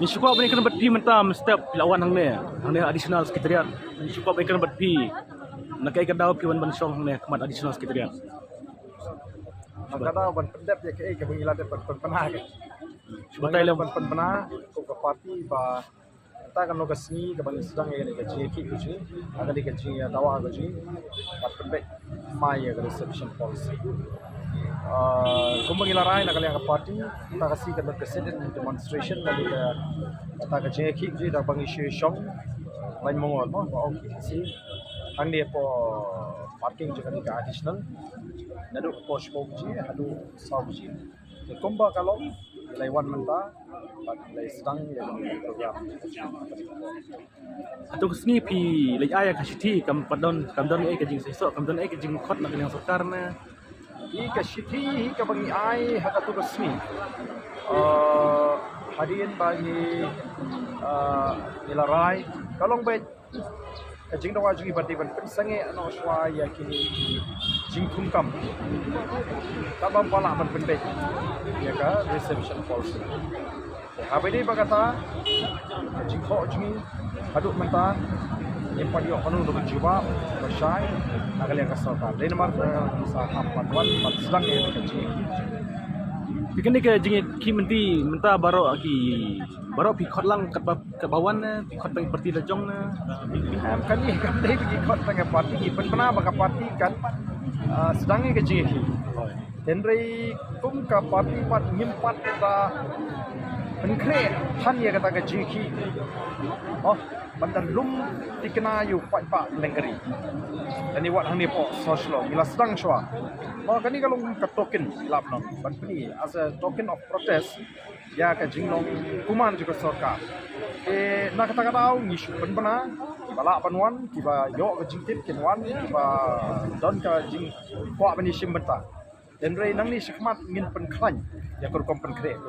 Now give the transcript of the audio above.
Syukur apa ni kena berpi mentam setiap lawan hang ni additional sekretariat. Syukur apa kena berpi nak kai kadau pi ban song hang ni kemat additional sekretariat. Kadang ban pendep ya ke bangila de penpena ke. Cuba tai lah penpena ko ka parti ba ta kan no kasni ka ban sedang ya ke ji ki ku ji aga de ke ji ya dawa ga ji bat pendep mai ya reception policy. Kumbang ilarai nak kalian ke parti kita kasih ke presiden demonstration lalu ke kita ke jeki je dah bang isu shong lain mongol mo ba ok kasi ang dia po parking juga ni additional nadu po shpo je hadu saw je kumba kalau nilai wan menta nilai sedang yang program atau kesini pi lai aya ka siti kam padon ni ke jing sesok kam don ke jing khot nak yang sarkar na Ika Shiti, Ika Bangi Ai, Hakatu Resmi. Hadirin bagi Ilarai, kalong baik kajing dawa jungi berdiban pensange ano swai yakini jing kumkam. Tabang pala ban pendek. Ya ka reception policy. Apa ini bagata kajing kho jungi haduk mentah yang pada orang itu berjubah, bersai, nak lihat keserta. Lain nomor saham patuan, sedang yang kecil. Bikin ni ke jing ki menti menta baro pi khot lang ke bawan na pi khot tang parti lajong na. Kan ni kan dia pergi khot tang parti ki pernah baka parti kan sedang yang kecil. Dan rai kum ka parti pat nyimpat ta penkre tan ya kata kecil ki. Oh, bandan lum dikena yu pak lengkeri. Dan ni wat hang ni po soslo bila sedang shwa. Mau kani kalau ka token lap non. Ban pni as a token of protest ya ka jinglong kuman juga sarkar. Nak kata au ni penbana bala panwan kiba yo ka jingtip kinwan kiba don ka jing kwa bani simbenta. Dan rei nang ni sikmat ngin penklan ya kur kom penkre.